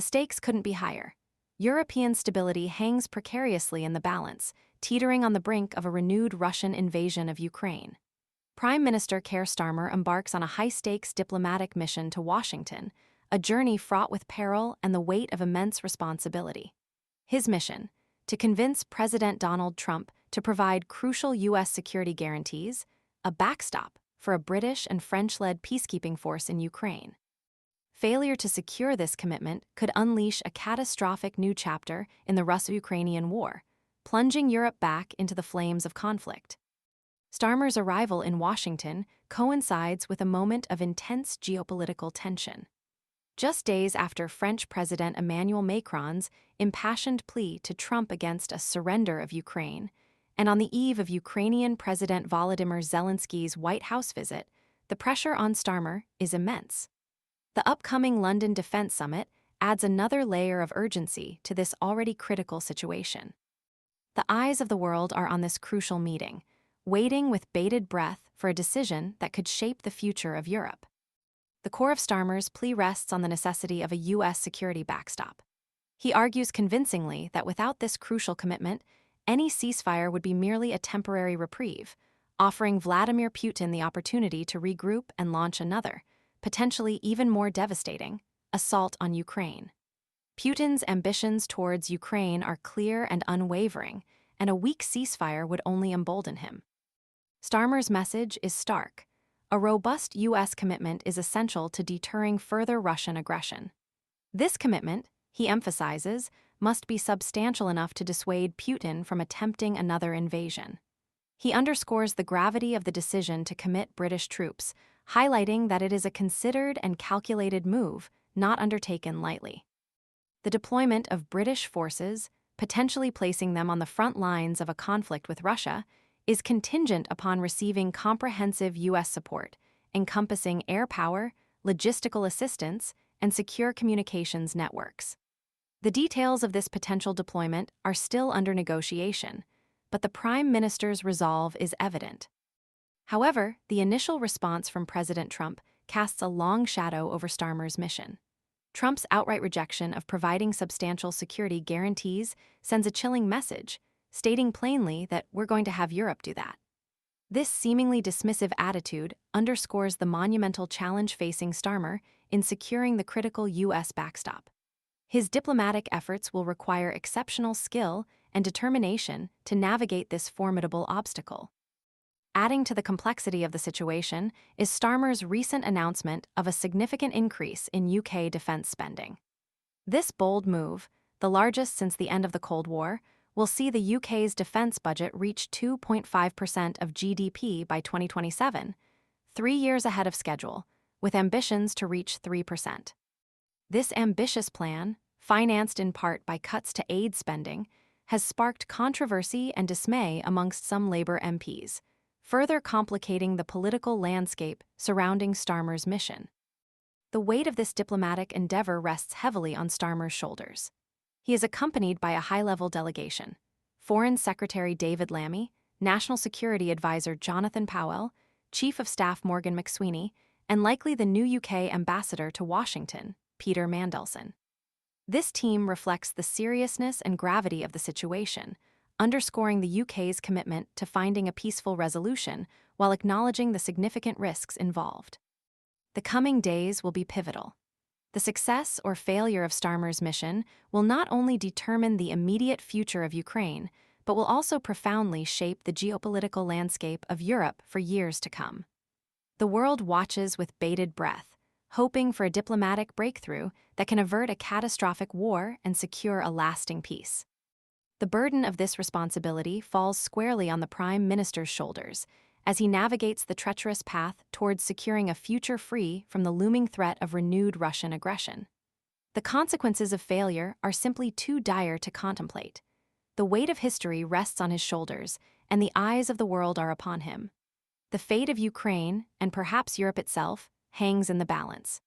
The stakes couldn't be higher. European stability hangs precariously in the balance, teetering on the brink of a renewed Russian invasion of Ukraine. Prime Minister Keir Starmer embarks on a high-stakes diplomatic mission to Washington, a journey fraught with peril and the weight of immense responsibility. His mission: to convince President Donald Trump to provide crucial U.S. security guarantees, a backstop for a British and French-led peacekeeping force in Ukraine. Failure to secure this commitment could unleash a catastrophic new chapter in the Russo-Ukrainian war, plunging Europe back into the flames of conflict. Starmer's arrival in Washington coincides with a moment of intense geopolitical tension. Just days after French President Emmanuel Macron's impassioned plea to Trump against a surrender of Ukraine, and on the eve of Ukrainian President Volodymyr Zelensky's White House visit, the pressure on Starmer is immense. The upcoming London Defense Summit adds another layer of urgency to this already critical situation. The eyes of the world are on this crucial meeting, waiting with bated breath for a decision that could shape the future of Europe. The core of Starmer's plea rests on the necessity of a U.S. security backstop. He argues convincingly that without this crucial commitment, any ceasefire would be merely a temporary reprieve, offering Vladimir Putin the opportunity to regroup and launch another, potentially even more devastating, assault on Ukraine. Putin's ambitions towards Ukraine are clear and unwavering, and a weak ceasefire would only embolden him. Starmer's message is stark. A robust U.S. commitment is essential to deterring further Russian aggression. This commitment, he emphasizes, must be substantial enough to dissuade Putin from attempting another invasion. He underscores the gravity of the decision to commit British troops, highlighting that it is a considered and calculated move, not undertaken lightly. The deployment of British forces, potentially placing them on the front lines of a conflict with Russia, is contingent upon receiving comprehensive U.S. support, encompassing air power, logistical assistance, and secure communications networks. The details of this potential deployment are still under negotiation, but the Prime Minister's resolve is evident. However, the initial response from President Trump casts a long shadow over Starmer's mission. Trump's outright rejection of providing substantial security guarantees sends a chilling message, stating plainly that we're going to have Europe do that. This seemingly dismissive attitude underscores the monumental challenge facing Starmer in securing the critical U.S. backstop. His diplomatic efforts will require exceptional skill and determination to navigate this formidable obstacle. Adding to the complexity of the situation is Starmer's recent announcement of a significant increase in UK defense spending. This bold move, the largest since the end of the Cold War, will see the UK's defense budget reach 2.5% of GDP by 2027, 3 years ahead of schedule, with ambitions to reach 3%. This ambitious plan, financed in part by cuts to aid spending, has sparked controversy and dismay amongst some Labour MPs, further complicating the political landscape surrounding Starmer's mission. The weight of this diplomatic endeavour rests heavily on Starmer's shoulders. He is accompanied by a high-level delegation: Foreign Secretary David Lammy, National Security Advisor Jonathan Powell, Chief of Staff Morgan McSweeney, and likely the new UK Ambassador to Washington, Peter Mandelson. This team reflects the seriousness and gravity of the situation, underscoring the UK's commitment to finding a peaceful resolution while acknowledging the significant risks involved. The coming days will be pivotal. The success or failure of Starmer's mission will not only determine the immediate future of Ukraine, but will also profoundly shape the geopolitical landscape of Europe for years to come. The world watches with bated breath, hoping for a diplomatic breakthrough that can avert a catastrophic war and secure a lasting peace. The burden of this responsibility falls squarely on the Prime Minister's shoulders as he navigates the treacherous path towards securing a future free from the looming threat of renewed Russian aggression. The consequences of failure are simply too dire to contemplate. The weight of history rests on his shoulders, and the eyes of the world are upon him. The fate of Ukraine, and perhaps Europe itself, hangs in the balance.